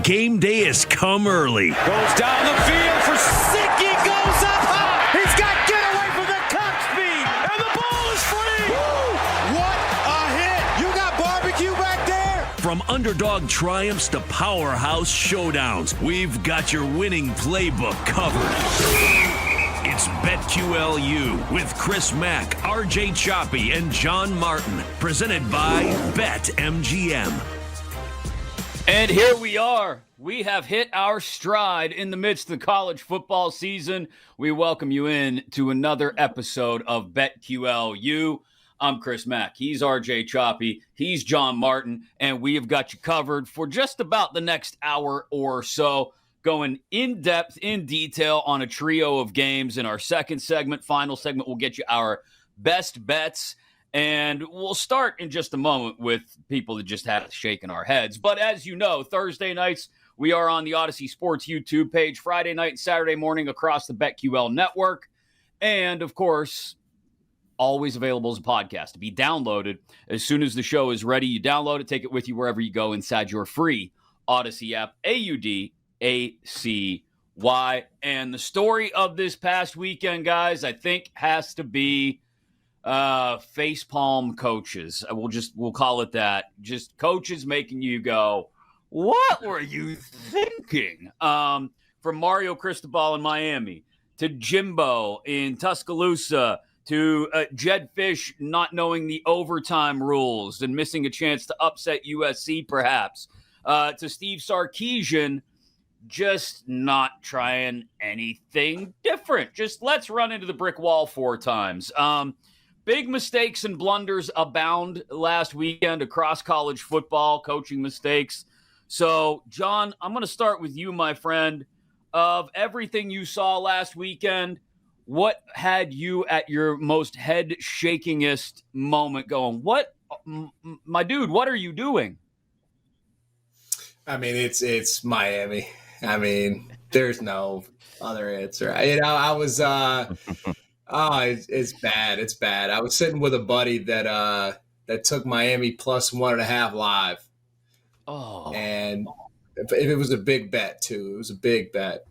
Game day has come early. Goes down the field for Sicky, goes up high. He's got get away from the top speed, and the ball is free. Woo! What a hit. You got barbecue back there. From underdog triumphs to powerhouse showdowns, we've got your winning playbook covered. It's BetQLU with Chris Mack, RJ Choppy, and John Martin, presented by BetMGM. And here we are. We have hit our stride in the midst of the college football season. We welcome you in to another episode of BetQLU. I'm Chris Mack. He's RJ Choppy. He's John Martin. And we have got you covered for just about the next hour or so, going in depth, in detail on a trio of games. In our second segment, final segment, we'll get you our best bets. And we'll start in just a moment with people that just have shaken our heads. But as you know, Thursday nights, we are on the Odyssey Sports YouTube page, Friday night and Saturday morning across the BetQL network. And, of course, always available as a podcast to be downloaded. As soon as the show is ready, you download it, take it with you wherever you go inside your free Odyssey app, AUDACY. And the story of this past weekend, guys, I think has to be facepalm coaches. We'll call it that. Just coaches making you go, what were you thinking? From Mario Cristobal in Miami to Jimbo in Tuscaloosa to Jedd Fisch not knowing the overtime rules and missing a chance to upset USC perhaps, to Steve Sarkisian just not trying anything different. Just let's run into the brick wall 4 times. Big mistakes and blunders abound last weekend across college football, coaching mistakes. So, John, I'm going to start with you, my friend. Of everything you saw last weekend, what had you at your most head-shakingest moment going, what, my dude, what are you doing? I mean, it's Miami. I mean, there's no other answer. I was it's bad. It's bad. I was sitting with a buddy that took Miami plus 1.5 live. Oh, and it was a big bet too. It was a big bet.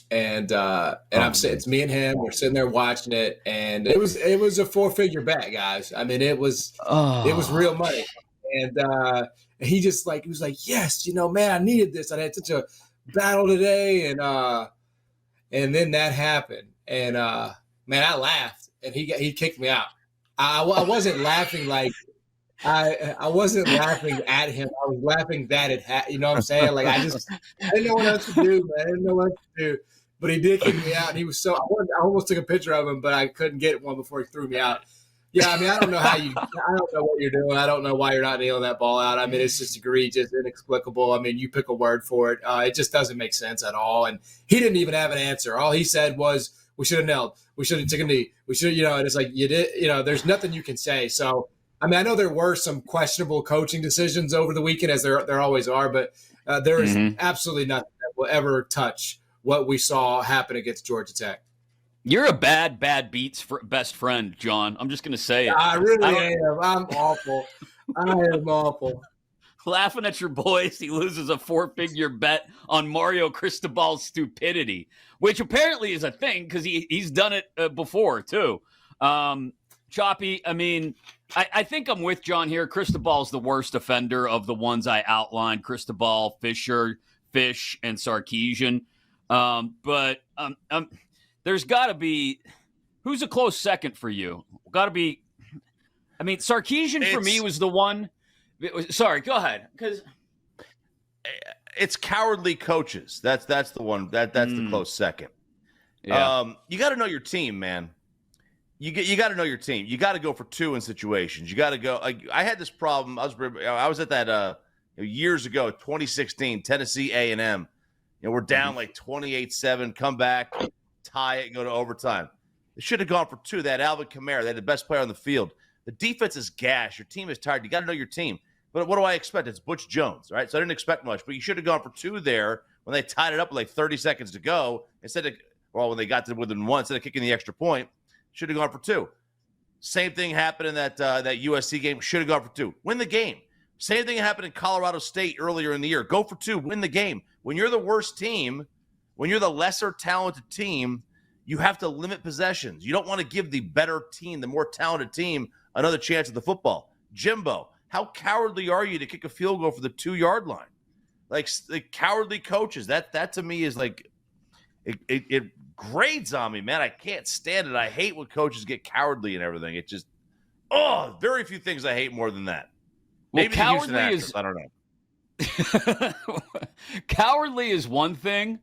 And I'm sitting. It's me and him. We're sitting there watching it, and it was a 4-figure bet, guys. I mean, it was real money. And he was like, yes, man, I needed this. I had such a battle today, and then that happened. And man, I laughed, and he kicked me out. I wasn't laughing like I wasn't laughing at him. I was laughing that it had. You know what I'm saying? Like I didn't know what else to do, man. I didn't know what to do. But he did kick me out, and he was so. I almost took a picture of him, but I couldn't get one before he threw me out. Yeah, I mean, I don't know what you're doing. I don't know why you're not nailing that ball out. I mean, it's just egregious, inexplicable. I mean, you pick a word for it. It just doesn't make sense at all. And he didn't even have an answer. All he said was, we should have knelt. We should have taken a knee. We should, and it's like you did, there's nothing you can say. So, I mean, I know there were some questionable coaching decisions over the weekend, as there always are, but there is absolutely nothing that will ever touch what we saw happen against Georgia Tech. You're a bad beats for best friend, John. I'm just going to say it. I really am. I'm awful. I am awful. Laughing at your boys, he loses a 4-figure bet on Mario Cristobal's stupidity, which apparently is a thing because he's done it before too. Choppy, I mean, I think I'm with John here. Cristobal's the worst offender of the ones I outlined: Cristobal, Fisher, Fisch, and Sarkisian. But there's got to be – who's a close second for you? Got to be – I mean, Sarkisian for me was the one – sorry, go ahead. Because it's cowardly coaches. That's the one. That's the close second. Yeah. You got to know your team, man. You got to know your team. You got to go for 2 in situations. You got to go – I had this problem. I was at that years ago, 2016, Tennessee A&M. We're down like 28-7, come back – tie it and go to overtime. They should have gone for 2. They had Alvin Kamara. They had the best player on the field. The defense is gash. Your team is tired. You got to know your team. But what do I expect? It's Butch Jones, right? So I didn't expect much. But you should have gone for 2 there when they tied it up with like 30 seconds to go. When they got to within 1, instead of kicking the extra point, should have gone for 2. Same thing happened in that USC game. Should have gone for 2. Win the game. Same thing happened in Colorado State earlier in the year. Go for 2, win the game. When you're the worst team, when you're the lesser talented team, you have to limit possessions. You don't want to give the better team, the more talented team, another chance at the football. Jimbo, how cowardly are you to kick a field goal for the 2-yard line? Like cowardly coaches. That to me is like it grades on me, man. I can't stand it. I hate when coaches get cowardly and everything. It just very few things I hate more than that. Maybe well, the Houston actors, I don't know. Cowardly is one thing.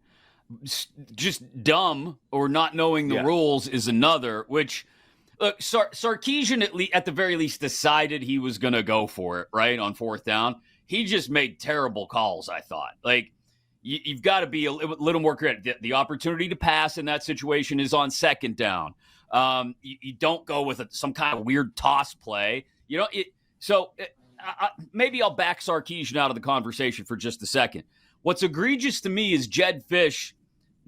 Just dumb or not knowing the rules is another, which look, Sarkisian at the very least decided he was going to go for it, right, on 4th down. He just made terrible calls, I thought. Like, you've got to be a little more creative. The opportunity to pass in that situation is on 2nd down. You don't go with some kind of weird toss play. You know, maybe I'll back Sarkisian out of the conversation for just a second. What's egregious to me is Jedd Fisch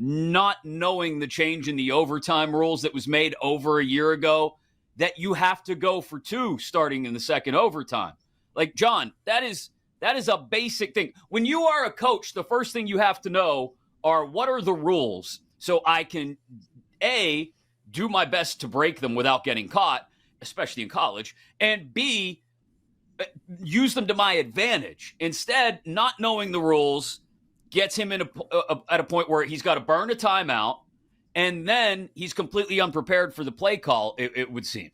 not knowing the change in the overtime rules that was made over a year ago, that you have to go for 2 starting in the 2nd overtime. Like, John, that is a basic thing. When you are a coach, the first thing you have to know are what are the rules so I can, A, do my best to break them without getting caught, especially in college, and B, use them to my advantage. Instead, not knowing the rules gets him at a point where he's got to burn a timeout, and then he's completely unprepared for the play call, it would seem.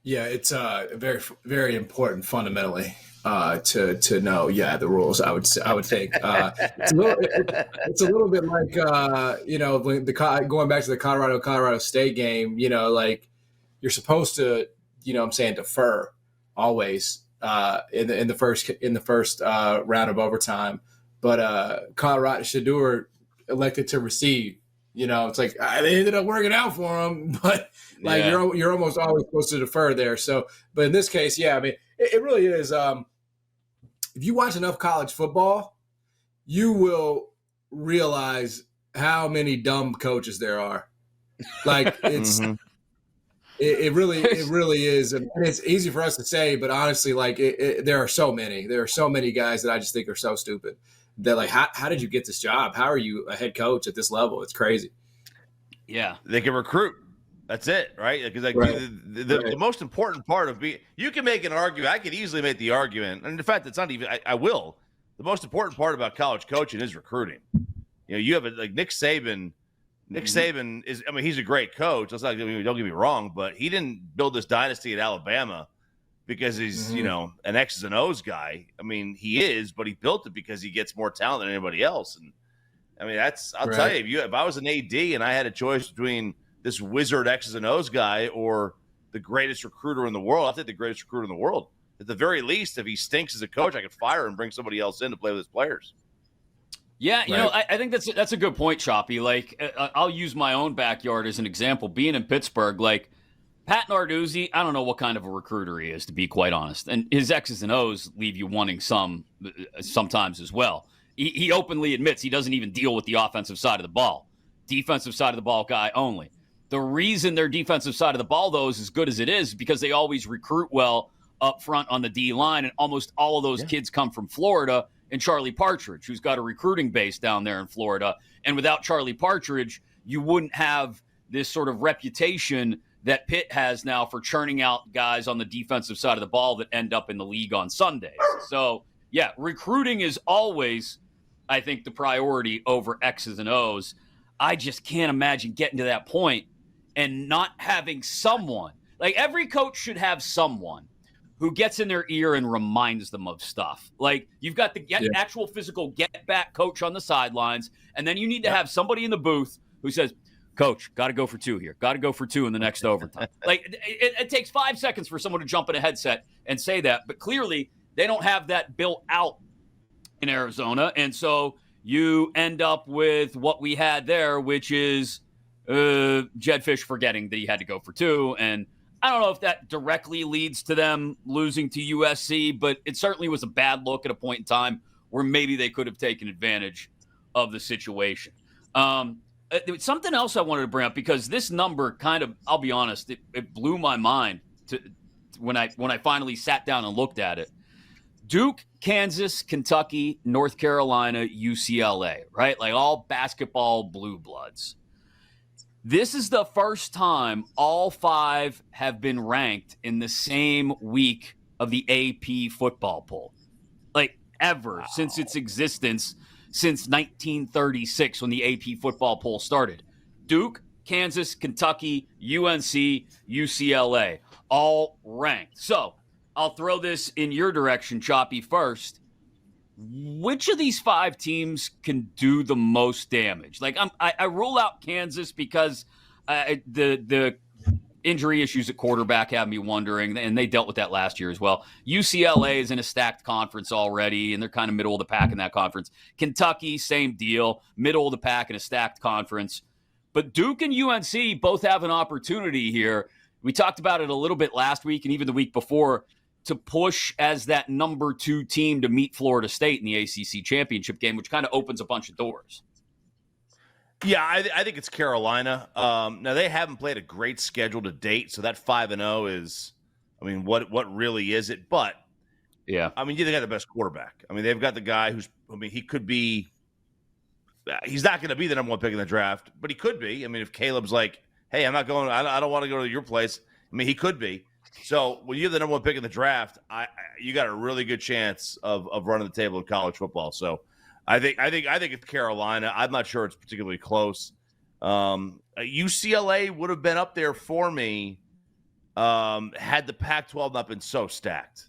Yeah, it's very, very important fundamentally to know. Yeah, the rules. I would think it's a little bit like going back to the Colorado State game. You know, like you're supposed to, defer always in the first round of overtime, but Colorado Shador elected to receive. You know, it's like they ended up working out for him, but you're almost always supposed to defer there. So, but in this case, yeah, I mean, it really is. If you watch enough college football, you will realize how many dumb coaches there are. Like it's, it really is, and it's easy for us to say, but honestly, like there are so many. There are so many guys that I just think are so stupid. That like, how did you get this job? How are you a head coach at this level? It's crazy. Yeah, they can recruit. That's it, right? Because the most important part of you can make an argument. I could easily make the argument, and in fact, it's not even. I will. The most important part about college coaching is recruiting. You know, you have like Nick Saban. Nick Saban is. I mean, he's a great coach. Don't get me wrong, but he didn't build this dynasty at Alabama because he's an X's and O's guy. I mean, he is, but he built it because he gets more talent than anybody else. And I mean, I'll tell you, if I was an AD and I had a choice between this wizard X's and O's guy or the greatest recruiter in the world, I think the greatest recruiter in the world. At the very least, if he stinks as a coach, I could fire him and bring somebody else in to play with his players. Yeah, you know, I think that's a good point, Choppy. Like, I'll use my own backyard as an example. Being in Pittsburgh, like, Pat Narduzzi, I don't know what kind of a recruiter he is, to be quite honest. And his X's and O's leave you wanting sometimes as well. He openly admits he doesn't even deal with the offensive side of the ball. Defensive side of the ball guy only. The reason their defensive side of the ball, though, is as good as it is because they always recruit well up front on the D-line, and almost all of those kids come from Florida and Charlie Partridge, who's got a recruiting base down there in Florida. And without Charlie Partridge, you wouldn't have this sort of reputation that Pitt has now for churning out guys on the defensive side of the ball that end up in the league on Sundays. So, yeah, recruiting is always, I think, the priority over X's and O's. I just can't imagine getting to that point and not having someone. Like, every coach should have someone who gets in their ear and reminds them of stuff. Like, you've got the actual physical get-back coach on the sidelines, and then you need to have somebody in the booth who says, Coach, got to go for 2 here. Got to go for 2 in the next overtime. Like, it takes 5 seconds for someone to jump in a headset and say that, but clearly they don't have that built out in Arizona, and so you end up with what we had there, which is Jedd Fisch forgetting that he had to go for 2, and I don't know if that directly leads to them losing to USC, but it certainly was a bad look at a point in time where maybe they could have taken advantage of the situation. Something else I wanted to bring up, because this number kind of, I'll be honest, it blew my mind when I finally sat down and looked at it. Duke, Kansas, Kentucky, North Carolina, UCLA, right? Like all basketball blue bloods. This is the first time all 5 have been ranked in the same week of the AP football poll. Like ever since its existence since 1936 when the AP football poll started. Duke, Kansas, Kentucky, UNC, UCLA, all ranked. So I'll throw this in your direction, Choppy, first. Which of these 5 teams can do the most damage? Like I rule out Kansas because the injury issues at quarterback have me wondering, and they dealt with that last year as well. UCLA is in a stacked conference already, and they're kind of middle of the pack in that conference. Kentucky, same deal, middle of the pack in a stacked conference. But Duke and UNC both have an opportunity here. We talked about it a little bit last week and even the week before to push as that number 2 team to meet Florida State in the ACC championship game, which kind of opens a bunch of doors. Yeah, I think it's Carolina. Now, they haven't played a great schedule to date, so that 5-0 is, I mean, what really is it? But, yeah, I mean, they got the best quarterback. I mean, they've got the guy who's, I mean, he could be, he's not going to be the number 1 pick in the draft, but he could be. I mean, if Caleb's like, hey, I'm not going, I don't want to go to your place, I mean, he could be. So when you have the number 1 pick in the draft, you got a really good chance of running the table in college football. So I think it's Carolina. I'm not sure it's particularly close. UCLA would have been up there for me had the Pac-12 not been so stacked.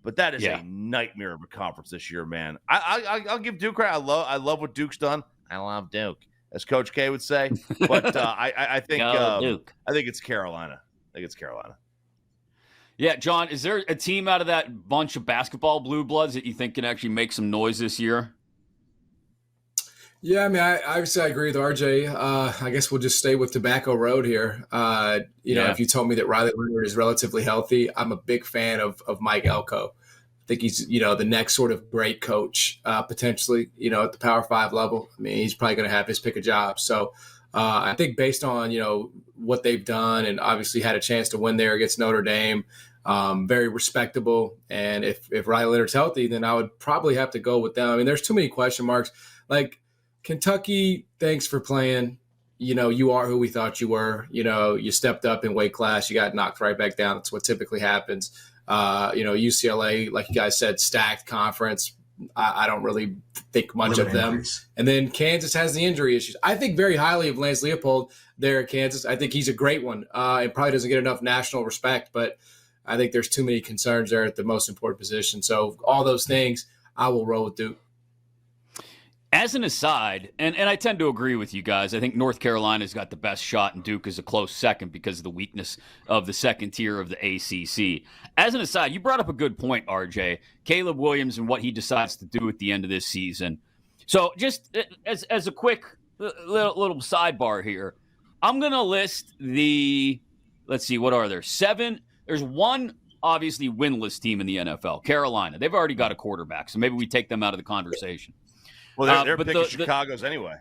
But that is a nightmare of a conference this year, man. I'll give Duke credit. I love what Duke's done. I love Duke, as Coach K would say. But I think Duke. I think it's Carolina. Yeah, John, is there a team out of that bunch of basketball blue bloods that you think can actually make some noise this year? Yeah, I mean, I obviously I agree with RJ. I guess we'll just stay with Tobacco Road here. You know, if you told me that Riley Leonard is relatively healthy, I'm a big fan of Mike Elko. I think he's, you know, the next sort of great coach, potentially, you know, at the Power 5 level. I mean, he's probably going to have his pick of jobs. So I think based on, you know, what they've done and obviously had a chance to win there against Notre Dame, very respectable. And if Riley Leonard's healthy, then I would probably have to go with them. I mean, there's too many question marks. Like, Kentucky, thanks for playing. You know, you are who we thought you were. You know, you stepped up in weight class. You got knocked right back down. That's what typically happens. You know, UCLA, like you guys said, stacked conference. I don't really think much of them. Injuries. And then Kansas has the injury issues. I think very highly of Lance Leopold there at Kansas. I think he's a great one. And probably doesn't get enough national respect, but I think there's too many concerns there at the most important position. So all those things, I will roll with Duke. As an aside, and I tend to agree with you guys, I think North Carolina's got the best shot and Duke is a close second because of the weakness of the second tier of the ACC. As an aside, you brought up a good point, RJ. Caleb Williams and what he decides to do at the end of this season. So just as a quick little sidebar here, I'm going to list let's see, what are there? 7. There's one obviously winless team in the NFL, Carolina. They've already got a quarterback, so maybe we take them out of the conversation. Well, they're picking Chicago's anyway.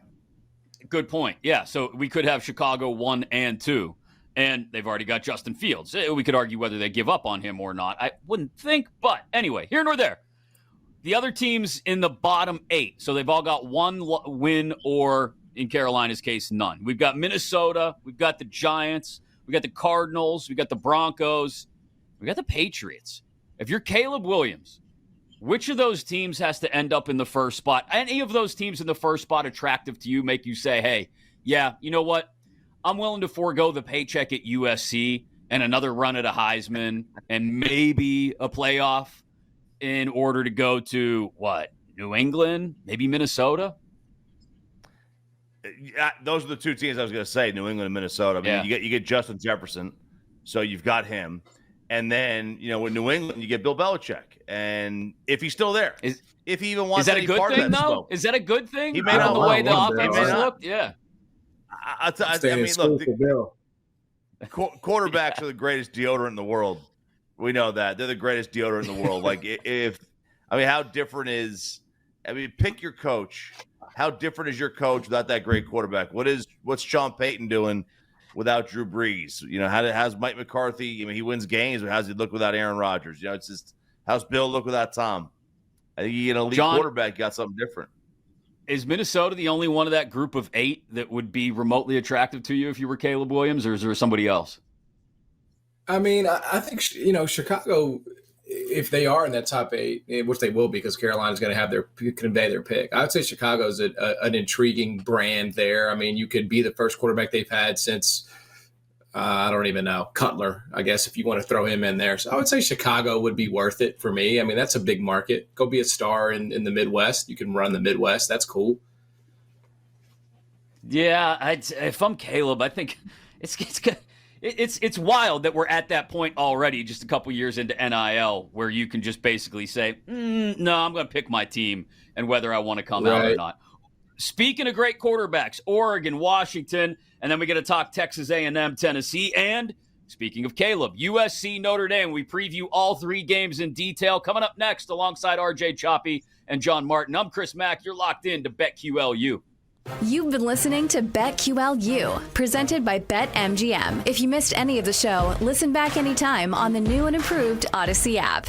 Good point. Yeah, so we could have Chicago 1 and 2, and they've already got Justin Fields. We could argue whether they give up on him or not. I wouldn't think, but anyway, here nor there. The other teams in the bottom 8, so they've all got 1 win or, in Carolina's case, none. We've got Minnesota. We've got the Giants. We've got the Cardinals. We've got the Broncos. We've got the Patriots. If you're Caleb Williams, which of those teams has to end up in the first spot? Any of those teams in the first spot attractive to you, make you say, hey, yeah, you know what? I'm willing to forego the paycheck at USC and another run at a Heisman and maybe a playoff in order to go to, what, New England, maybe Minnesota? Yeah, those are the 2 teams I was going to say, New England and Minnesota. I mean, you get Justin Jefferson, so you've got him. And then, you know, with New England, you get Bill Belichick. And if he's still there, if he even wants to be part of that, though? Smoke. Is that a good thing? He may not the way the offense looked. Yeah. I mean, look, quarterbacks are the greatest deodorant in the world. We know that. They're the greatest deodorant in the world. Like, how different is – pick your coach. How different is your coach without that great quarterback? What's Sean Payton doing without Drew Brees? You know, how's Mike McCarthy? I mean, he wins games, but how's he look without Aaron Rodgers? You know, it's just how's Bill look without Tom? I think you get an elite John, quarterback, got something different. is Minnesota the only one of that group of 8 that would be remotely attractive to you if you were Caleb Williams, or is there somebody else? I mean, I think, Chicago, if they are in that top 8, which they will be because Carolina's going to have convey their pick, I would say Chicago's an intriguing brand there. I mean, you could be the first quarterback they've had since, I don't even know, Cutler, I guess, if you want to throw him in there. So I would say Chicago would be worth it for me. I mean, that's a big market. Go be a star in the Midwest. You can run the Midwest. That's cool. Yeah, if I'm Caleb, I think it's wild that we're at that point already, just a couple years into NIL, where you can just basically say, no, I'm going to pick my team and whether I want to come out or not. Speaking of great quarterbacks, Oregon, Washington, and then we get to talk Texas A&M, Tennessee, and speaking of Caleb, USC, Notre Dame. We preview all 3 games in detail. Coming up next alongside RJ Choppy and John Martin. I'm Chris Mack. You're locked in to BetQLU. You've been listening to BetQLU, presented by BetMGM. If you missed any of the show, listen back anytime on the new and improved Odyssey app.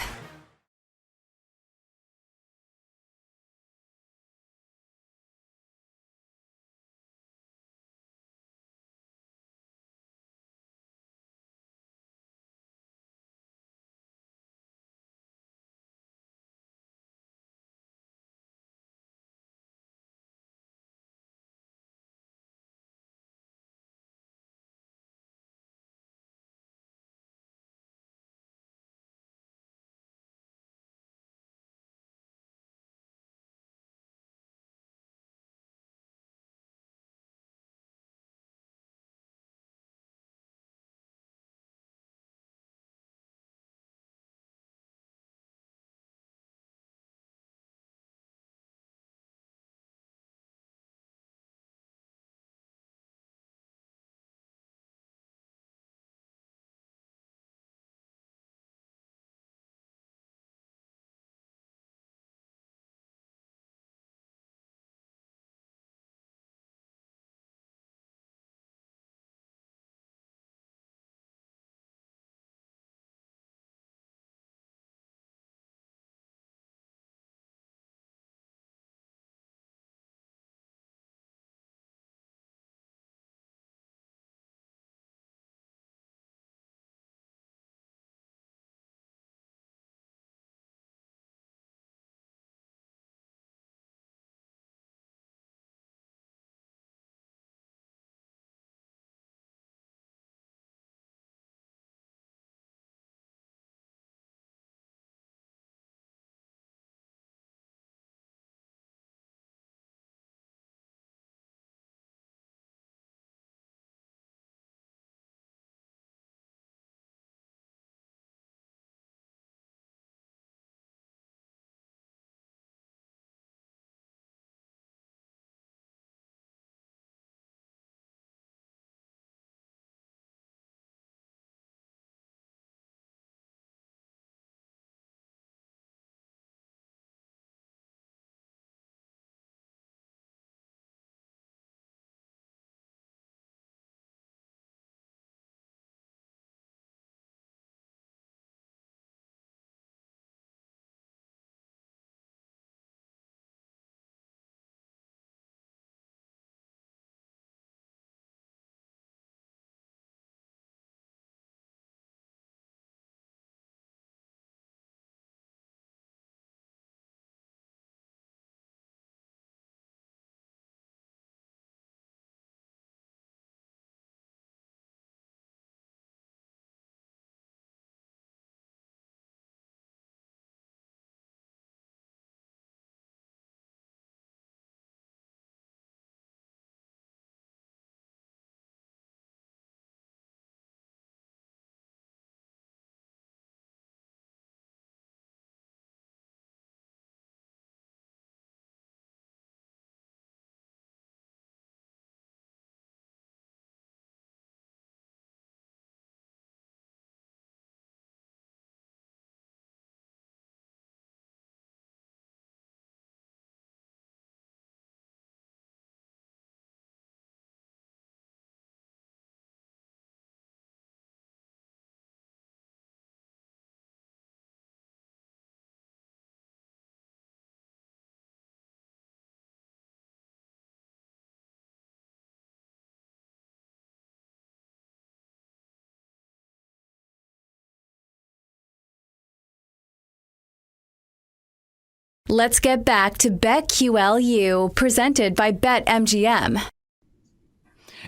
Let's get back to BetQLU, presented by BetMGM.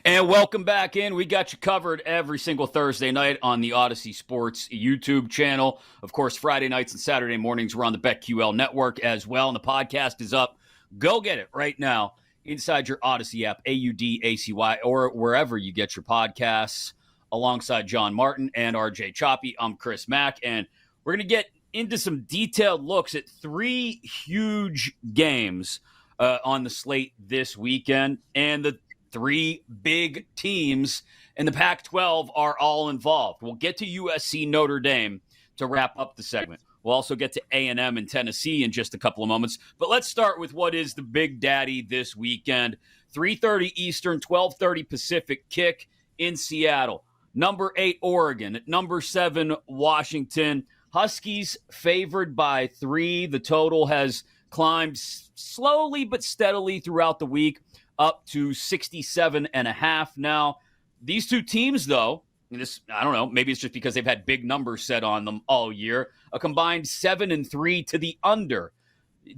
And welcome back in. We got you covered every single Thursday night on the Odyssey Sports YouTube channel. Of course, Friday nights and Saturday mornings, we're on the BetQL network as well. And the podcast is up. Go get it right now inside your Odyssey app, AUDACY, or wherever you get your podcasts. Alongside John Martin and RJ Choppy, I'm Chris Mack. And we're going to get into some detailed looks at three huge games on the slate this weekend. And the three big teams in the Pac-12 are all involved. We'll get to USC Notre Dame to wrap up the segment. We'll also get to A&M and Tennessee in just a couple of moments. But let's start with what is the big daddy this weekend. 3:30 Eastern, 12:30 Pacific kick in Seattle. Number 8, Oregon. At number 7, Washington. Huskies favored by 3. The total has climbed slowly but steadily throughout the week, up to 67.5 now. These two teams, though, I don't know, maybe it's just because they've had big numbers set on them all year, a combined 7-3 to the under,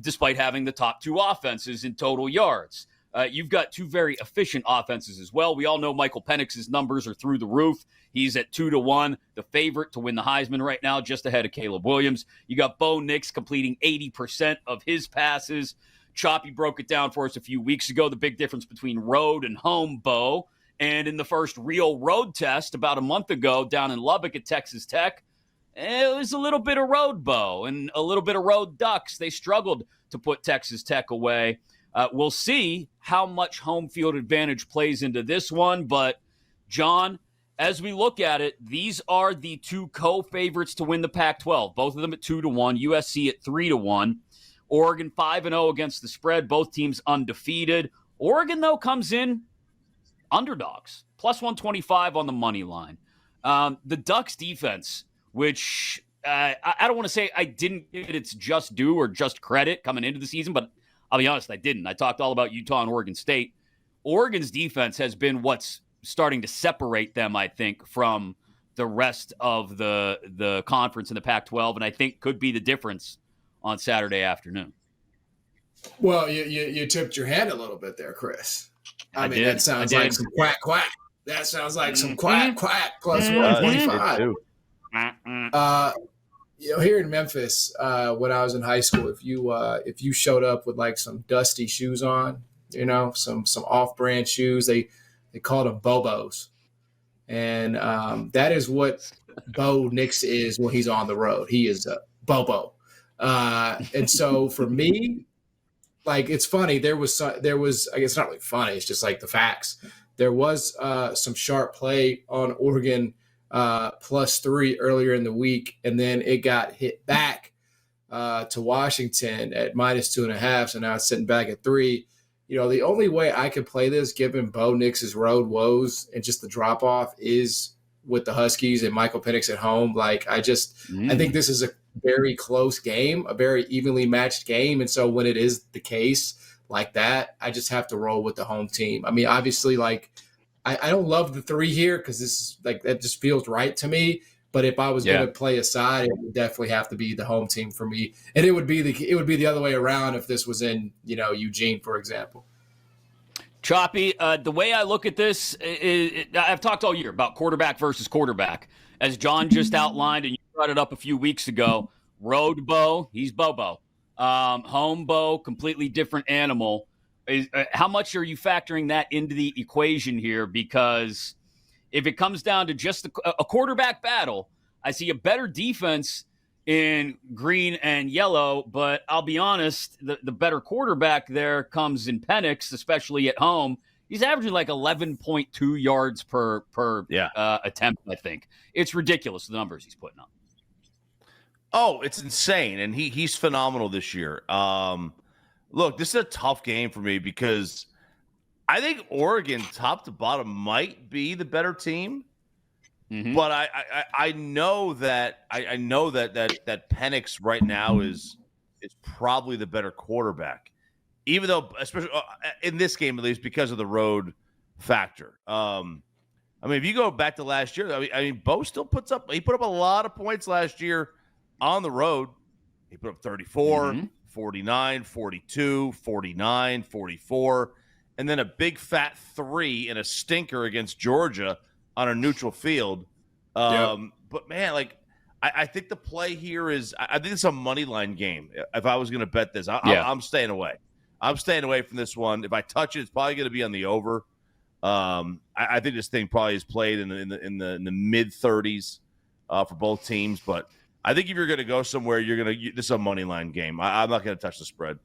despite having the top two offenses in total yards. You've got two very efficient offenses as well. We all know Michael Penix's numbers are through the roof. He's at 2-1, the favorite to win the Heisman right now, just ahead of Caleb Williams. You got Bo Nix completing 80% of his passes. Choppy broke it down for us a few weeks ago, the big difference between road and home Bo. And in the first real road test about a month ago down in Lubbock at Texas Tech, it was a little bit of road Bo and a little bit of road Ducks. They struggled to put Texas Tech away. We'll see how much home field advantage plays into this one. But, John, as we look at it, these are the two co-favorites to win the Pac-12, both of them at 2-1, USC at 3-1. Oregon 5-0 against the spread, both teams undefeated. Oregon, though, comes in underdogs, plus 125 on the money line. The Ducks defense, which I don't want to say I didn't give it its just due or just credit coming into the season, but I'll be honest, I didn't. I talked all about Utah and Oregon State. Oregon's defense has been what's starting to separate them, I think, from the rest of the conference in the Pac-12, and I think could be the difference on Saturday afternoon. Well, you tipped your hand a little bit there, Chris. I mean, did. that sounds like some quack. That sounds like some quack plus 125. Here in Memphis, when I was in high school, if you showed up with like some dusty shoes on, some off-brand shoes, they called them Bobos, and that is what Bo Nix is when he's on the road. He is a Bobo. And so for me, like, it's funny, there was, I guess it's not really funny. It's just like the facts. There was some sharp play on Oregon +3 earlier in the week. And then it got hit back to Washington at -2.5. So now it's sitting back at 3. The only way I could play this, given Bo Nix's road woes and just the drop off, is with the Huskies and Michael Penix at home. Like, I think this is a very close game, a very evenly matched game. And so when it is the case like that, I just have to roll with the home team. I mean, obviously, like, I don't love the 3 here because this is like, that just feels right to me. But if I was going to play a side, it would definitely have to be the home team for me. And it would be the other way around if this was in, Eugene, for example. Choppy, the way I look at this is I've talked all year about quarterback versus quarterback. As John just outlined, and you brought it up a few weeks ago, road Bo, he's Bobo. Home Bo, completely different animal. How much are you factoring that into the equation here? Because if it comes down to just a quarterback battle, I see a better defense in green and yellow, but I'll be honest, the better quarterback there comes in Penix, especially at home. He's averaging like 11.2 yards per attempt, I think. It's ridiculous, the numbers he's putting up. Oh, it's insane, and he's phenomenal this year. Look, this is a tough game for me because I think Oregon, top to bottom, might be the better team. Mm-hmm. But I know that Penix right now is probably the better quarterback, even though, especially in this game at least, because of the road factor. I mean, if you go back to last year, I mean, Bo still put up a lot of points last year on the road. He put up 34, 49, 42, 49, 44, and then a big fat 3 and a stinker against Georgia on a neutral field. But man, like I think the play here is I think it's a money line game. If I was going to bet this, I'm staying away. I'm staying away from this one. If I touch it, it's probably going to be on the over. I think this thing probably is played in the mid 30s for both teams. But I think if you're going to go somewhere, this is a money line game. I'm not going to touch the spread.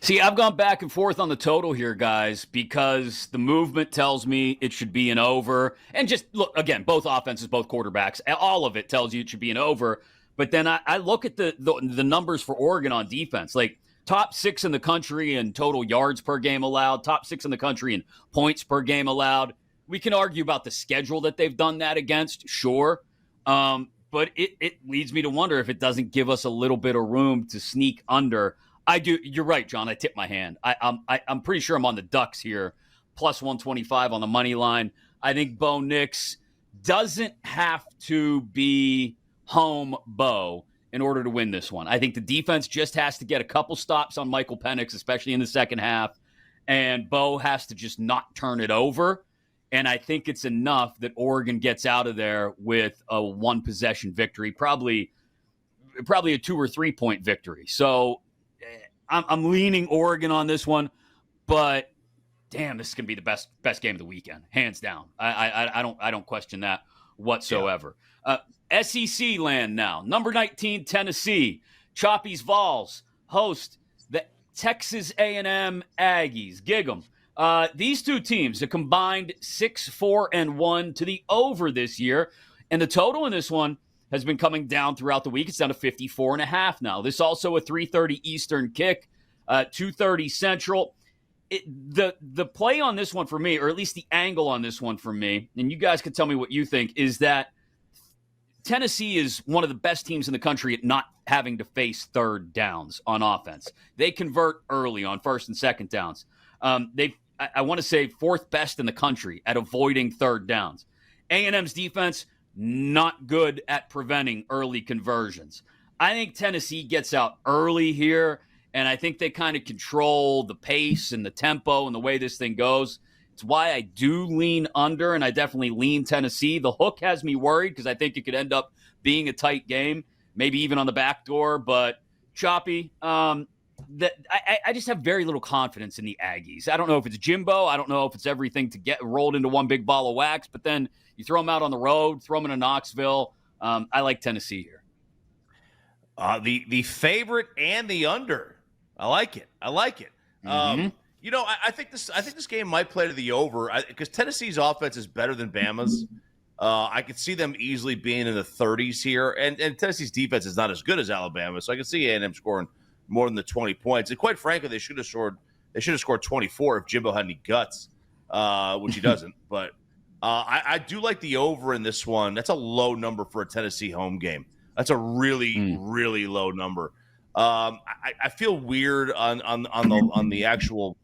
See, I've gone back and forth on the total here, guys, because the movement tells me it should be an over. And just look, again, both offenses, both quarterbacks, all of it tells you it should be an over. But then I look at the numbers for Oregon on defense, like top 6 in the country in total yards per game allowed, top 6 in the country in points per game allowed. We can argue about the schedule that they've done that against, sure. But it leads me to wonder if it doesn't give us a little bit of room to sneak under. I do. You're right, John. I tipped my hand. I'm pretty sure I'm on the Ducks here, plus 125 on the money line. I think Bo Nix doesn't have to be home Bo in order to win this one. I think the defense just has to get a couple stops on Michael Penix, especially in the second half, and Bo has to just not turn it over. And I think it's enough that Oregon gets out of there with a one-possession victory, probably a 2 or 3 point victory. So I'm leaning Oregon on this one, but damn, this is gonna be the best game of the weekend, hands down. I don't question that whatsoever. Yeah. SEC land now. Number 19, Tennessee. Choppy's Vols host the Texas A&M Aggies. Gig 'em. These two teams have combined 6-4-1 to the over this year, and the total in this one has been coming down throughout the week. It's down to 54.5 now. This also a 3:30 Eastern kick, 2:30 Central. The play on this one for me, or at least the angle on this one for me, and you guys can tell me what you think, is that Tennessee is one of the best teams in the country at not having to face third downs on offense. They convert early on first and second downs. I want to say 4th best in the country at avoiding third downs. A&M's defense, not good at preventing early conversions. I think Tennessee gets out early here, and I think they kind of control the pace and the tempo and the way this thing goes. It's why I do lean under, and I definitely lean Tennessee. The hook has me worried because I think it could end up being a tight game, maybe even on the back door. But Choppy, I just have very little confidence in the Aggies. I don't know if it's Jimbo. I don't know if it's everything to get rolled into one big ball of wax, but then you throw them out on the road, throw them into Knoxville. I like Tennessee here. The favorite and the under. I like it. Mm-hmm. I think this game might play to the over because Tennessee's offense is better than Bama's. I could see them easily being in the 30s here, and Tennessee's defense is not as good as Alabama, so I could see A&M scoring more than the 20 points. And quite frankly, they should have scored 24 if Jimbo had any guts, which he doesn't. But I do like the over in this one. That's a low number for a Tennessee home game. That's a really, really low number. I feel weird on the actual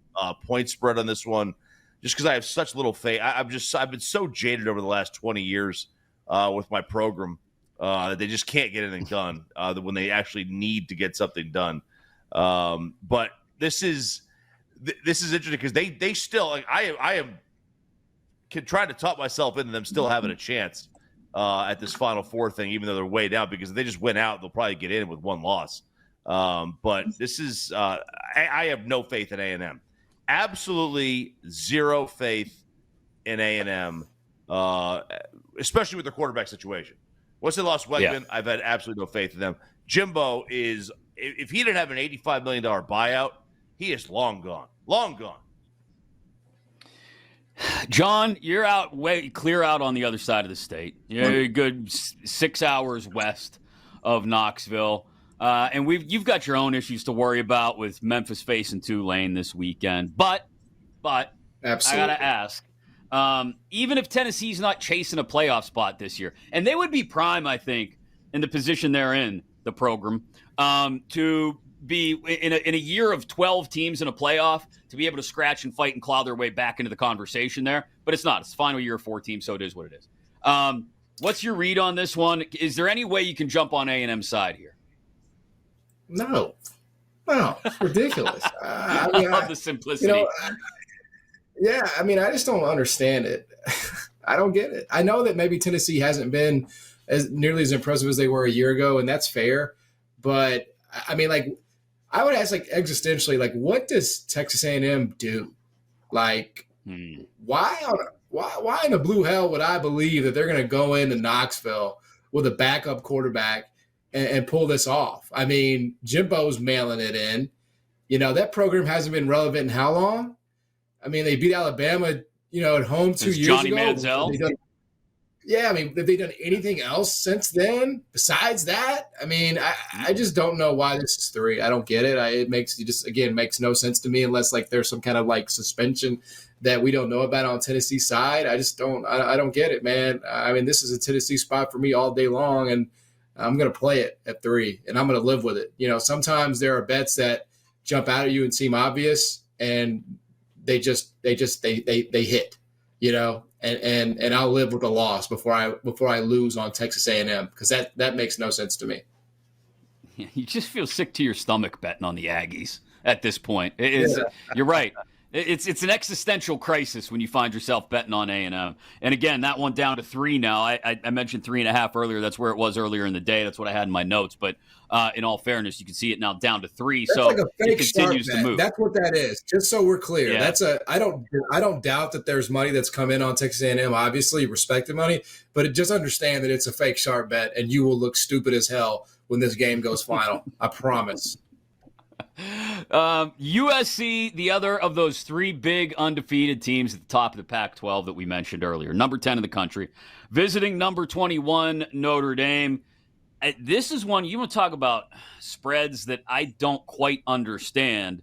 point spread on this one, just because I have such little faith. I've been so jaded over the last 20 years with my program that they just can't get anything done when they actually need to get something done. But this is interesting because they still, like, I am trying to talk myself into them still having a chance at this Final Four thing, even though they're way down, because if they just win out, they'll probably get in with one loss. But this is I have no faith in A&M. Absolutely zero faith in A&M, especially with their quarterback situation. Once they lost Wegman, I've had absolutely no faith in them. Jimbo is, if he didn't have an $85 million buyout, he is long gone. Long gone. John, you're clear out on the other side of the state. You're a good 6 hours west of Knoxville. And you've got your own issues to worry about with Memphis facing Tulane this weekend. But absolutely. I got to ask, even if Tennessee's not chasing a playoff spot this year, and they would be prime, I think, in the position they're in, the program, to be in a year of 12 teams in a playoff, to be able to scratch and fight and claw their way back into the conversation there. But it's not. It's the final year of 4 teams, so it is what it is. What's your read on this one? Is there any way you can jump on A&M's side here? No. No, it's ridiculous. I love the simplicity. I mean, I just don't understand it. I don't get it. I know that maybe Tennessee hasn't been nearly as impressive as they were a year ago, and that's fair. But I mean, like, I would ask, like, existentially, like, what does Texas A&M do? Like, why in the blue hell would I believe that they're going to go into Knoxville with a backup quarterback and pull this off? I mean, Jimbo's mailing it in. That program hasn't been relevant in how long? I mean, they beat Alabama, at home 2 years Johnny ago. Manziel. I mean, have they done anything else since then besides that? I mean, I just don't know why this is 3. I don't get it. It makes no sense to me unless, like, there's some kind of, like, suspension that we don't know about on Tennessee's side. I don't get it, man. I mean, this is a Tennessee spot for me all day long, and I'm going to play it at 3, and I'm going to live with it. Sometimes there are bets that jump out at you and seem obvious, and they hit, and I'll live with a loss before I lose on Texas A&M, because that makes no sense to me. Yeah, you just feel sick to your stomach betting on the Aggies at this point. You're right. It's an existential crisis when you find yourself betting on A&M. And again, that one down to 3 now. I mentioned 3.5 earlier. That's where it was earlier in the day. That's what I had in my notes. But in all fairness, you can see it now down to 3. That's so like a fake it continues to move. That's what that is. Just so we're clear, Yeah. I don't doubt that there's money that's come in on Texas A&M. Obviously, respected money, but just understand that it's a fake sharp bet, and you will look stupid as hell when this game goes final. I promise. USC, the other of those 3 big undefeated teams at the top of the Pac-12 that we mentioned earlier, number 10 in the country, visiting number 21 Notre Dame. This is one, you want to talk about spreads that I don't quite understand.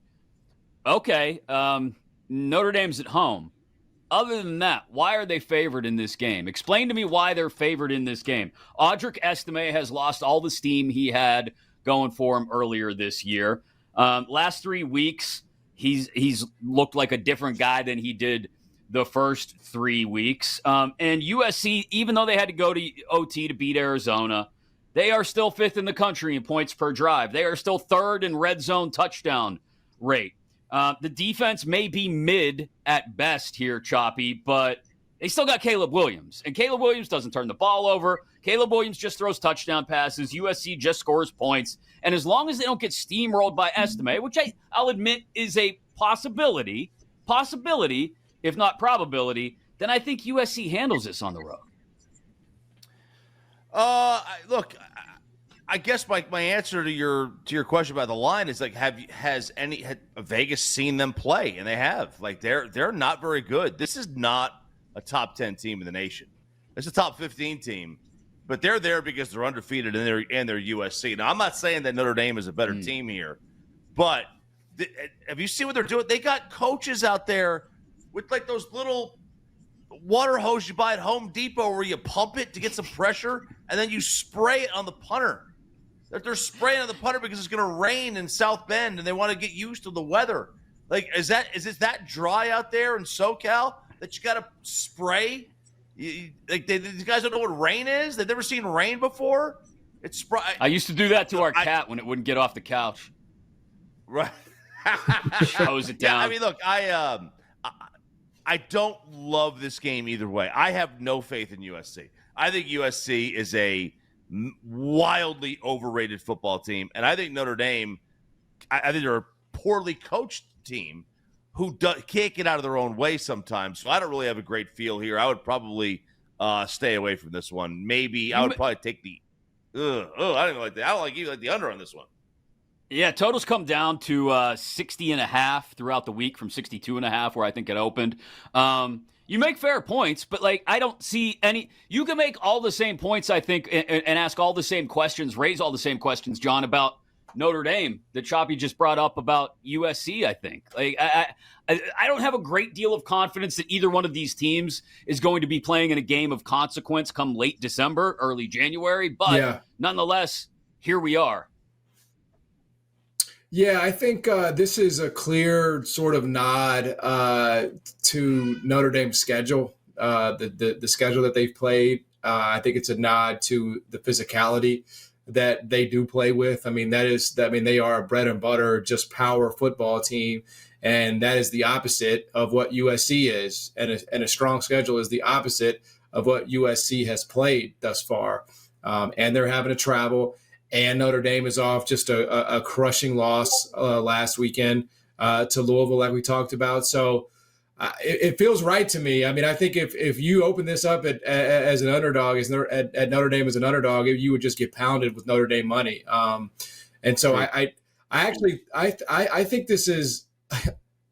Okay, Notre Dame's at home. Other than that, why are they favored in this game? Explain to me why they're favored in this game. Audric Estime has lost all the steam he had going for him earlier this year. Last 3 weeks, he's looked like a different guy than he did the first 3 weeks. And USC, even though they had to go to OT to beat Arizona, they are still 5th in the country in points per drive. They are still 3rd in red zone touchdown rate. The defense may be mid at best here, Choppy, but they still got Caleb Williams. And Caleb Williams doesn't turn the ball over. Caleb Williams just throws touchdown passes. USC just scores points. And as long as they don't get steamrolled by Estime, which I'll admit is a possibility, if not probability, then I think USC handles this on the road. Look, I guess my answer to your question about the line is, like, has Vegas seen them play? And they have. Like, they're not very good. This is not a top 10 team in the nation. It's a top 15 team, but they're there because they're undefeated and they're USC. Now, I'm not saying that Notre Dame is a better team here, but have you seen what they're doing? They got coaches out there with, like, those little water hose you buy at Home Depot where you pump it to get some pressure and then you spray it on the punter. They're spraying on the punter because it's going to rain in South Bend and they want to get used to the weather. Like, is it that dry out there in SoCal that you got to spray? These guys don't know what rain is. They've never seen rain before. I used to do that to our cat when it wouldn't get off the couch. Right. Hose it down. Yeah, I mean, look, I don't love this game either way. I have no faith in USC. I think USC is a wildly overrated football team, and I think Notre Dame, I think they're a poorly coached team who can't get out of their own way sometimes. So I don't really have a great feel here. I would probably stay away from this one. Maybe I would probably take the. I don't even like that. I don't like the under on this one. Yeah, totals come down to 60.5 throughout the week from 62.5, where I think it opened. You make fair points, but, like, I don't see any. You can make all the same points, I think, and ask all the same questions, raise all the same questions, John, about Notre Dame that Choppy just brought up about USC. I think, like, I don't have a great deal of confidence that either one of these teams is going to be playing in a game of consequence come late December, early January. But nonetheless, here we are. Yeah, I think this is a clear sort of nod to Notre Dame's schedule, the schedule that they've played. I think it's a nod to the physicality that they do play with. I mean, they are a bread and butter, just power football team. And that is the opposite of what USC is. And a strong schedule is the opposite of what USC has played thus far. And they're having to travel. And Notre Dame is off just a crushing loss last weekend to Louisville, like we talked about. So it feels right to me. I mean, I think if you open this up as an underdog, at Notre Dame as an underdog, you would just get pounded with Notre Dame money. And so I think this is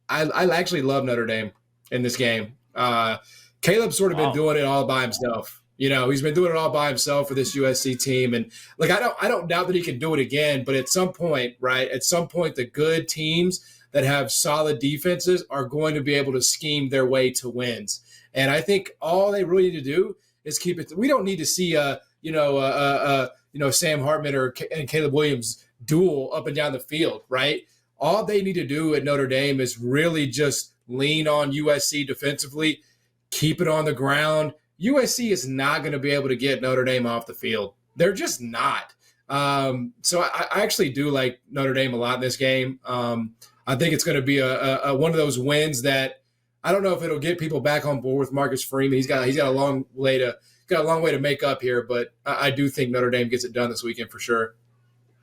I actually love Notre Dame in this game. Caleb's sort of been doing it all by himself. He's been doing it all by himself for this USC team. And like, I don't doubt that he can do it again, but at some point, right? At some point, the good teams that have solid defenses are going to be able to scheme their way to wins. And I think all they really need to do is keep it. We don't need to see Sam Hartman and Caleb Williams duel up and down the field, right? All they need to do at Notre Dame is really just lean on USC defensively, keep it on the ground. USC is not going to be able to get Notre Dame off the field. They're just not. So I actually do like Notre Dame a lot in this game. I think it's going to be a one of those wins that I don't know if it'll get people back on board with Marcus Freeman. He's got a long way to make up here, but I do think Notre Dame gets it done this weekend for sure.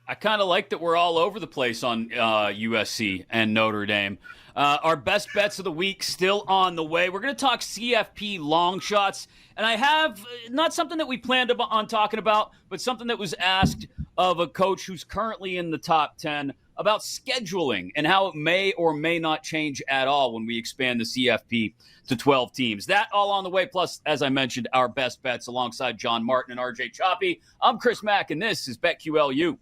I kind of like that we're all over the place on USC and Notre Dame. Our best bets of the week still on the way. We're going to talk CFP long shots, and I have not something that we planned on talking about, but something that was asked of a coach who's currently in the top 10 about scheduling and how it may or may not change at all when we expand the CFP to 12 teams. That all on the way. Plus, as I mentioned, our best bets alongside John Martin and RJ Choppy. I'm Chris Mack, and this is BetQLU.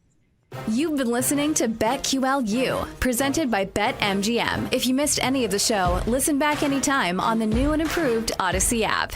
You've been listening to BetQLU, presented by BetMGM. If you missed any of the show, listen back anytime on the new and improved Odyssey app.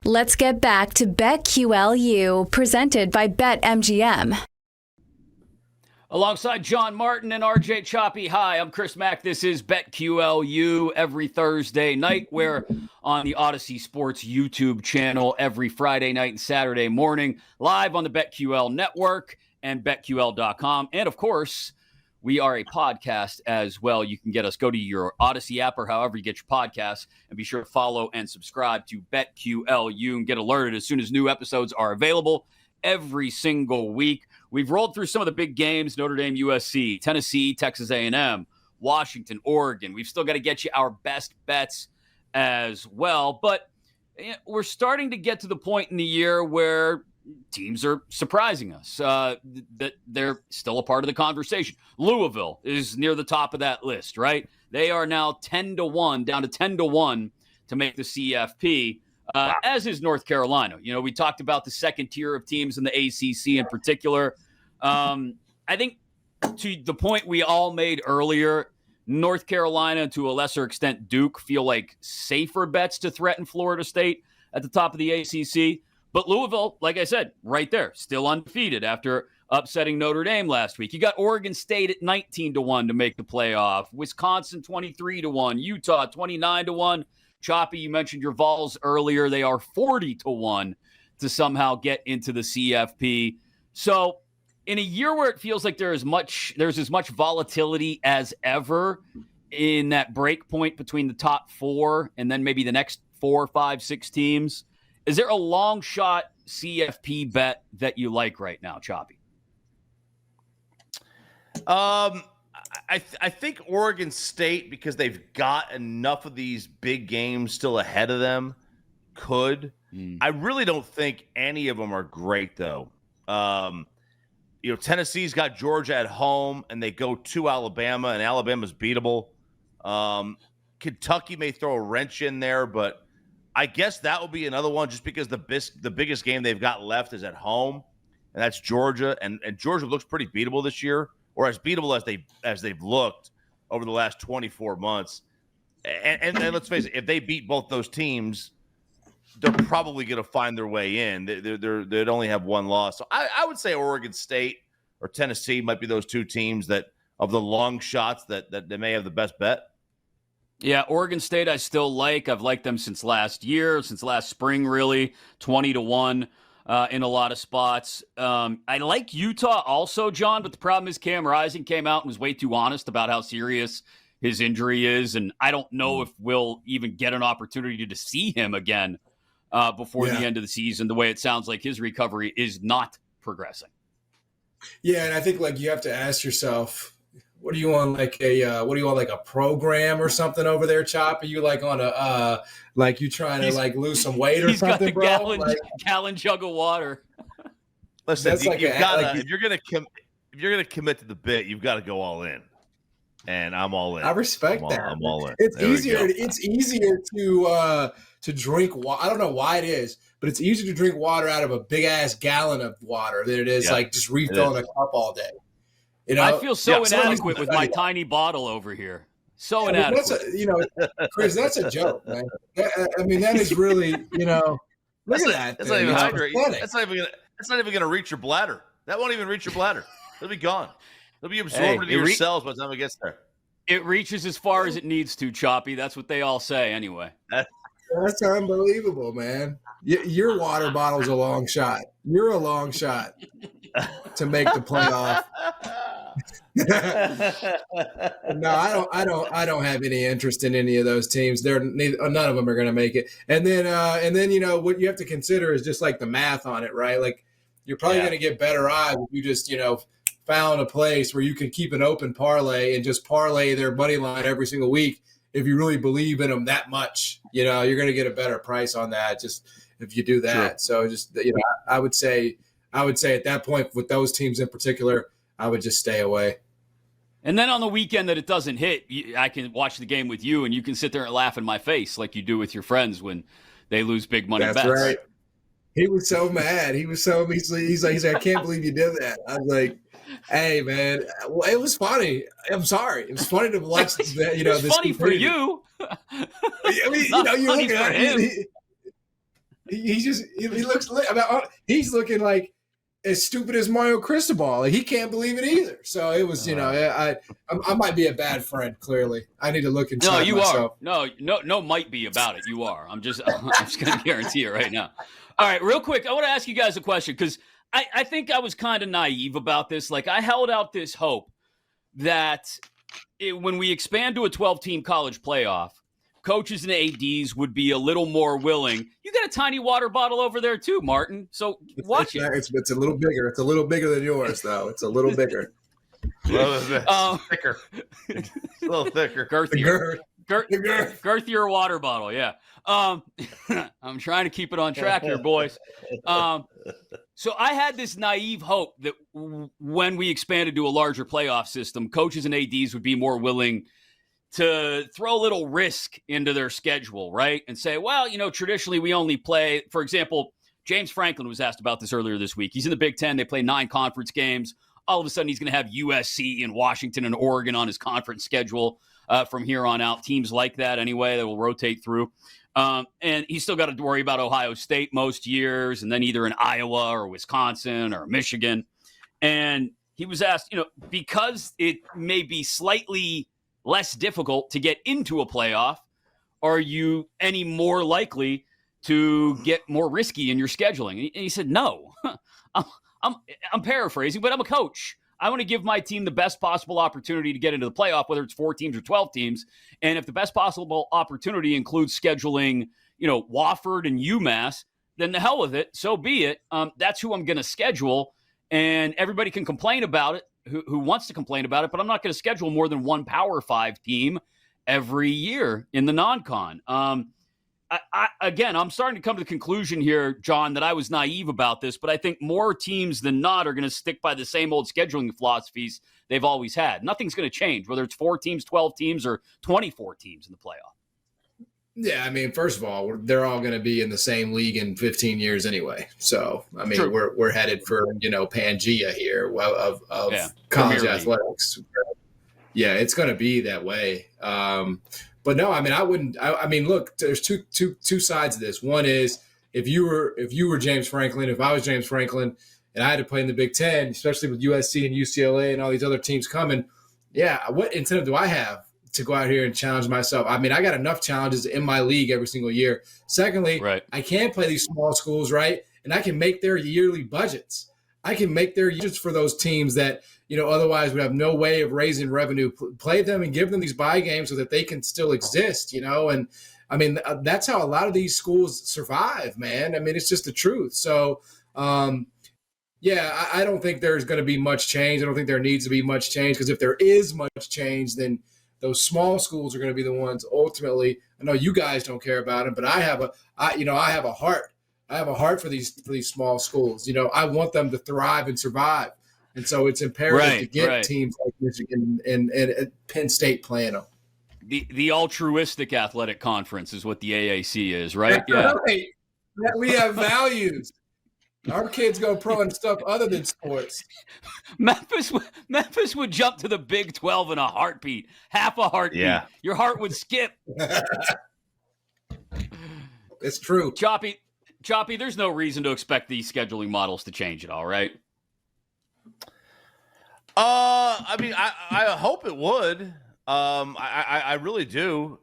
Let's get back to BetQLU, presented by BetMGM. Alongside John Martin and RJ Choppy. Hi, I'm Chris Mack. This is BetQLU every Thursday night. We're on the Odyssey Sports YouTube channel every Friday night and Saturday morning, live on the BetQL network and BetQL.com. And of course, we are a podcast as well. You can get us, go to your Odyssey app or however you get your podcasts, and be sure to follow and subscribe to BetQLU and get alerted as soon as new episodes are available every single week. We've rolled through some of the big games: Notre Dame, USC, Tennessee, Texas A&M, Washington, Oregon. We've still got to get you our best bets as well. But we're starting to get to the point in the year where teams are surprising us, that they're still a part of the conversation. Louisville is near the top of that list, right? They are now 10-1, down to 10-1 to make the CFP. As is North Carolina. You know, we talked about the second tier of teams in the ACC in particular. I think to the point we all made earlier, North Carolina, to a lesser extent Duke, feel like safer bets to threaten Florida State at the top of the ACC. But Louisville, like I said, right there, still undefeated after upsetting Notre Dame last week. You got Oregon State at 19-1 to make the playoff. Wisconsin 23-1. Utah 29-1. Choppy, you mentioned your Vols earlier. They are 40-1 to somehow get into the CFP. So in a year where it feels like there's as much volatility as ever in that break point between the top four and then maybe the next 4, 5, 6 teams, is there a long shot CFP bet that you like right now, Choppy? I think Oregon State, because they've got enough of these big games still ahead of them, could. I really don't think any of them are great, though. Tennessee's got Georgia at home, and they go to Alabama, and Alabama's beatable. Kentucky may throw a wrench in there, but I guess that will be another one just because the biggest game they've got left is at home, and that's Georgia. And Georgia looks pretty beatable this year, or as beatable as they've looked over the last 24 months. And let's face it, if they beat both those teams, they're probably going to find their way in. They'd only have one loss. So I would say Oregon State or Tennessee might be those two teams that of the long shots that they may have the best bet. Yeah, Oregon State I still like. I've liked them since last year, since last spring, really, 20-1 in a lot of spots. I like Utah also, John, but the problem is Cam Rising came out and was way too honest about how serious his injury is, and I don't know if we'll even get an opportunity to see him again before the end of the season, the way it sounds like his recovery is not progressing. Yeah, and I think you have to ask yourself, what do you want, like a program or something over there, Chop? Are you on a you trying to lose some weight or something, bro? He's got the gallon jug of water. Listen, if you're gonna commit to the bit, you've got to go all in, and I'm all in. I respect that. I'm all in. It's easier to drink water. I don't know why it is, but it's easier to drink water out of a big ass gallon of water than it is just refilling a cup all day. I feel so inadequate with my tiny bottle over here. So inadequate. Chris, that's a joke, man. That is really, look at that. That's not even hydrating. That's not even going to reach your bladder. That won't even reach your bladder. It'll be gone. It'll be absorbed into your cells by the time it gets there. It reaches as far as it needs to, Choppy. That's what they all say anyway. That's unbelievable, man. Your water bottle's a long shot. You're a long shot to make the playoff. No, I don't have any interest in any of those teams. None of them are going to make it. And then what you have to consider is just the math on it, right? You're probably going to get better odds if you just found a place where you can keep an open parlay and just parlay their money line every single week. If you really believe in them that much, you're going to get a better price on that just if you do that. Sure. So just I would say at that point with those teams in particular, I would just stay away. And then on the weekend that it doesn't hit, I can watch the game with you, and you can sit there and laugh in my face like you do with your friends when they lose big money bets. That's right. He was so mad. He's like, I can't believe you did that. I was like, hey, man, well, it was funny. I'm sorry. It was funny to watch. It's this funny for you. I mean, you're looking at him. he looks. I mean, he's looking like as stupid as Mario Cristobal. Like, he can't believe it either. So it was, I might be a bad friend. Clearly, I need to look inside No, you myself. are. No, might be about it. You are. I'm just going to guarantee it right now. All right, real quick, I want to ask you guys a question because I think I was kind of naive about this. Like, I held out this hope that when we expand to a 12-team college playoff, coaches and ADs would be a little more willing. You got a tiny water bottle over there too, Martin. So watch it. It's a little bigger. It's a little bigger than yours, though. It's a little bigger. Thicker. It's a little thicker. Girthier. Girthier water bottle, yeah. I'm trying to keep it on track here, boys. So I had this naive hope that when we expanded to a larger playoff system, coaches and ADs would be more willing to throw a little risk into their schedule, right? And say, well, traditionally we only play, for example, James Franklin was asked about this earlier this week. He's in the Big Ten. They play 9 conference games. All of a sudden he's going to have USC and Washington and Oregon on his conference schedule from here on out. Teams like that anyway that will rotate through. And he's still got to worry about Ohio State most years, and then either in Iowa or Wisconsin or Michigan. And he was asked, because it may be slightly less difficult to get into a playoff, are you any more likely to get more risky in your scheduling? And he said, no. I'm paraphrasing, but I'm a coach. I want to give my team the best possible opportunity to get into the playoff, whether it's 4 teams or 12 teams. And if the best possible opportunity includes scheduling, Wofford and UMass, then the hell with it. So be it. That's who I'm going to schedule. And everybody can complain about it, who wants to complain about it, but I'm not going to schedule more than one Power 5 team every year in the non-con. Again, I'm starting to come to the conclusion here, John, that I was naive about this, but I think more teams than not are going to stick by the same old scheduling philosophies they've always had. Nothing's going to change, whether it's 4 teams, 12 teams, or 24 teams in the playoff. Yeah, I mean, first of all, they're all going to be in the same league in 15 years anyway. So, I mean, True. we're headed for, Pangea here of college athletics. Yeah, it's going to be that way. But no, I mean, I mean, look, there's two sides of this. One is if you were James Franklin, if I was James Franklin and I had to play in the Big Ten, especially with USC and UCLA and all these other teams coming, yeah, what incentive do I have to go out here and challenge myself? I mean, I got enough challenges in my league every single year. Secondly, right. I can play these small schools, right? And I can make their yearly budgets. I can make their budgets for those teams that, otherwise would have no way of raising revenue. Play them and give them these buy games so that they can still exist, And I mean, that's how a lot of these schools survive, man. I mean, it's just the truth. So, I don't think there's going to be much change. I don't think there needs to be much change, because if there is much change, then those small schools are going to be the ones ultimately. I know you guys don't care about them, but I have a heart. I have a heart for these small schools. I want them to thrive and survive. And so it's imperative to get teams like Michigan and Penn State playing them. The altruistic athletic conference is what the AAC is, right? That's right. We have values. Our kids go pro in stuff other than sports. Memphis would jump to the Big 12 in a heartbeat, half a heartbeat. Yeah. Your heart would skip. It's true. Choppy, there's no reason to expect these scheduling models to change at all, right? I mean, I hope it would. I really do.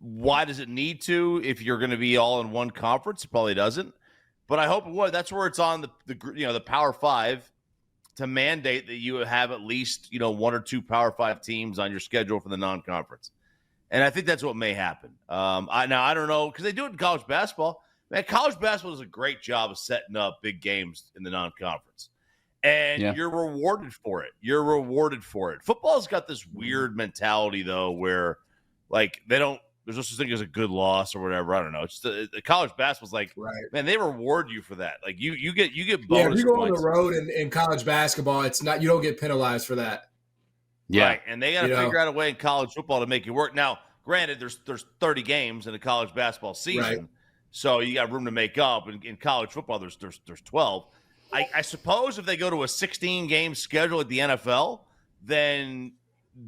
Why does it need to? If you're going to be all in one conference, it probably doesn't. But I hope it would. That's where it's on the Power 5 to mandate that you have at least 1 or 2 Power 5 teams on your schedule for the non-conference. And I think that's what may happen. I don't know, because they do it in college basketball. Man, college basketball does a great job of setting up big games in the non-conference. And you're rewarded for it. Football's got this weird mentality, though, where there's no such thing as a good loss or whatever. I don't know. It's the college basketball's like, man, they reward you for that. Like you get bonus points. If you go on the road in college basketball, it's not, you don't get penalized for that. Yeah. Right. And they got to figure out a way in college football to make it work. Now, granted, there's 30 games in a college basketball season, so you got room to make up. In college football, there's 12. I suppose if they go to a 16-game schedule at the NFL, then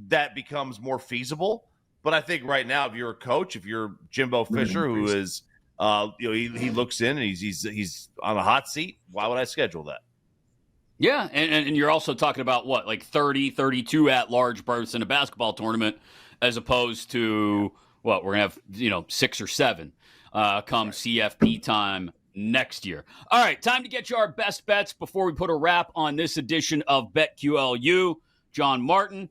that becomes more feasible. But I think right now, if you're a coach, if you're Jimbo Fisher, who is He looks in and he's on a hot seat. Why would I schedule that? Yeah, and you're also talking about what, like 30, 32 at-large berths in a basketball tournament, as opposed to what we're gonna have, 6 or 7 come CFP time next year. All right, time to get you our best bets before we put a wrap on this edition of BetQLU. John Martin,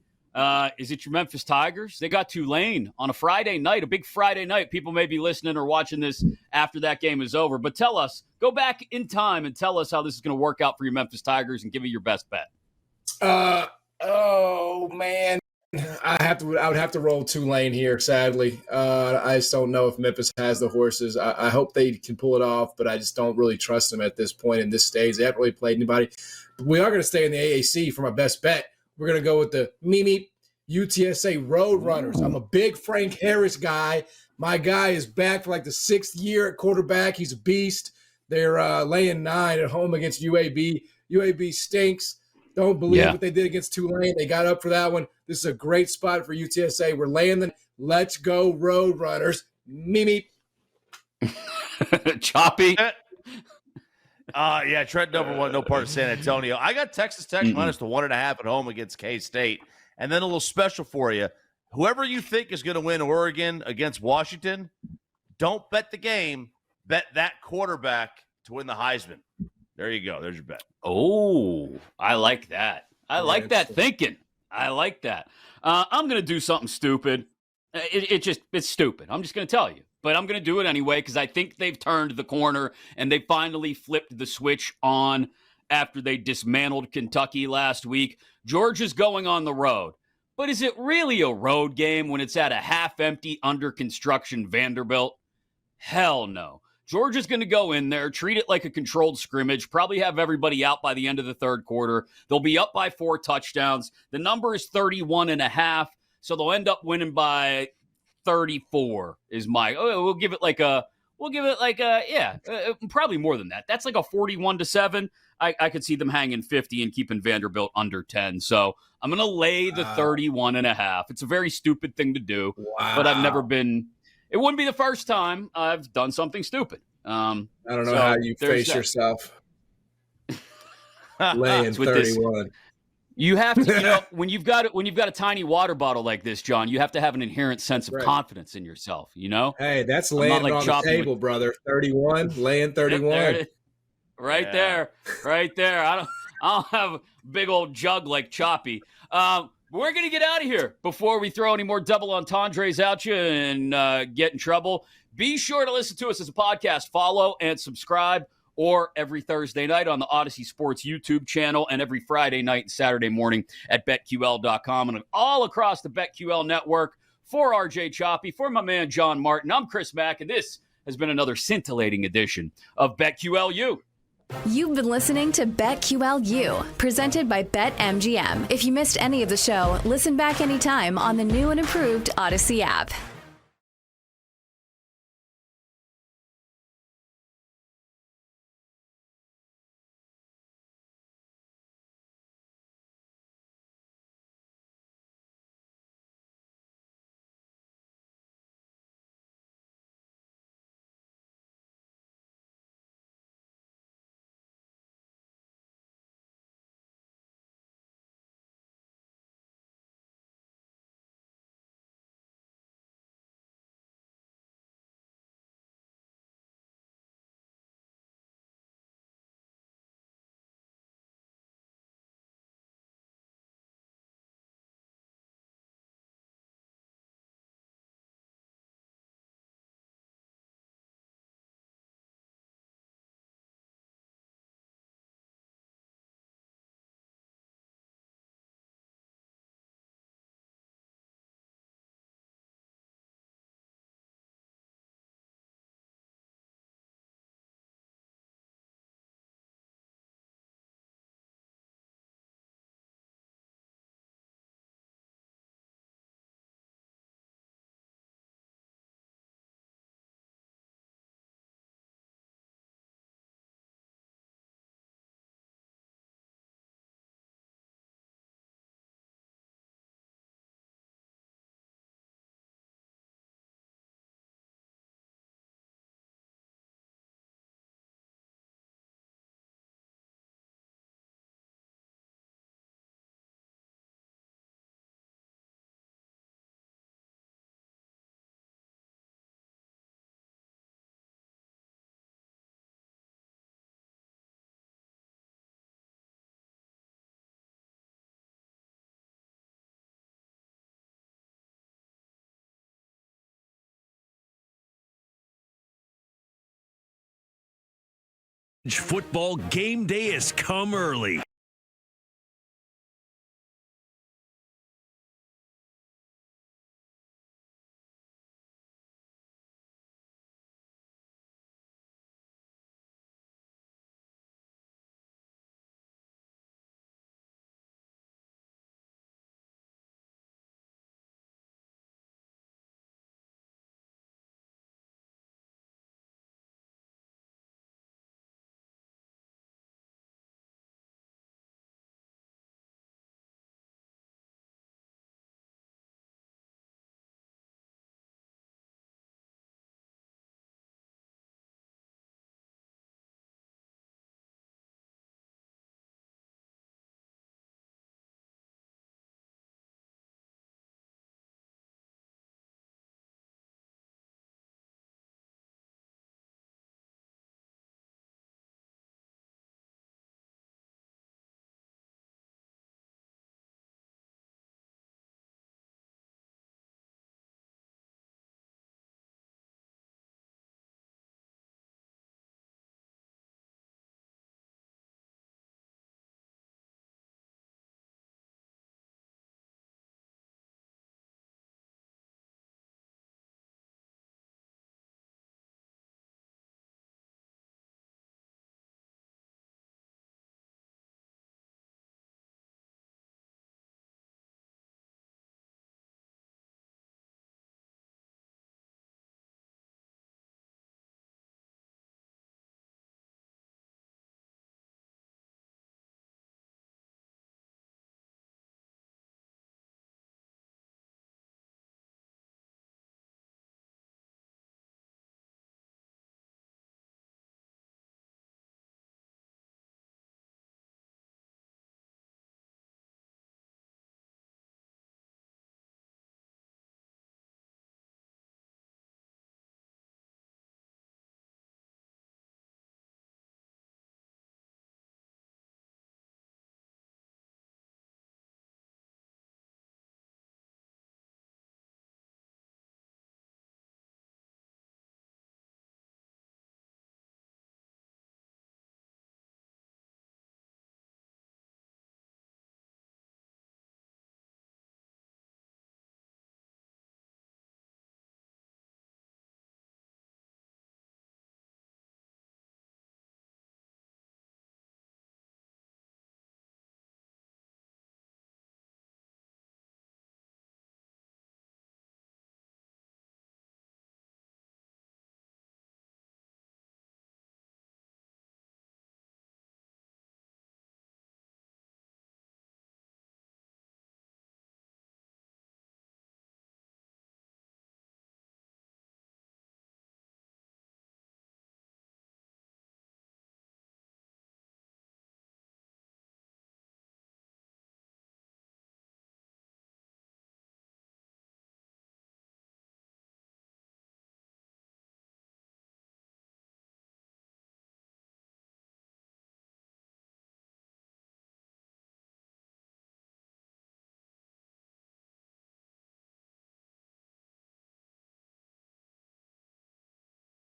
is it your Memphis Tigers? They got Tulane on a Friday night, a big Friday night. People may be listening or watching this after that game is over. But tell us, go back in time and tell us how this is going to work out for your Memphis Tigers and give me your best bet. Oh man, I would have to roll Tulane here. Sadly, I just don't know if Memphis has the horses. I hope they can pull it off, but I just don't really trust them at this point in this stage. They haven't really played anybody. But we are going to stay in the AAC for my best bet. We're going to go with the Mimi UTSA Roadrunners. I'm a big Frank Harris guy. My guy is back for like the 6th year at quarterback. He's a beast. They're laying 9 at home against UAB. UAB stinks. Don't believe what they did against Tulane. They got up for that one. This is a great spot for UTSA. We're laying the let's go Roadrunners. Mimi. Choppy. Trent number 1, no part of San Antonio. I got Texas Tech minus the 1.5 at home against K-State. And then a little special for you. Whoever you think is going to win Oregon against Washington, don't bet the game. Bet that quarterback to win the Heisman. There you go. There's your bet. Oh, I like that. I like that thinking. I like that. I'm going to do something stupid. It's stupid. I'm just going to tell you. But I'm going to do it anyway because I think they've turned the corner and they finally flipped the switch on after they dismantled Kentucky last week. Georgia's going on the road. But is it really a road game when it's at a half-empty, under-construction Vanderbilt? Hell no. Georgia's going to go in there, treat it like a controlled scrimmage, probably have everybody out by the end of the third quarter. They'll be up by 4 touchdowns. The number is 31.5, so they'll end up winning by 34 is my, we'll give it like a, probably more than that. That's like a 41-7. I could see them hanging 50 and keeping Vanderbilt under 10. So I'm going to lay the 31.5. It's a very stupid thing to do, but I've never been, it wouldn't be the first time I've done something stupid. I don't know how you face yourself laying 31. You have to, when you've got a tiny water bottle like this, John, you have to have an inherent sense of confidence in yourself, Hey, that's laying on the table, brother. 31, laying 31. Right there. I don't have a big old jug like Choppy. We're going to get out of here before we throw any more double entendres at you and get in trouble. Be sure to listen to us as a podcast. Follow and subscribe, or every Thursday night on the Odyssey Sports YouTube channel and every Friday night and Saturday morning at BetQL.com and all across the BetQL network. For RJ Choppy, for my man John Martin, I'm Chris Mack, and this has been another scintillating edition of BetQLU. You've been listening to BetQLU, presented by BetMGM. If you missed any of the show, listen back anytime on the new and improved Odyssey app. Football game day has come early.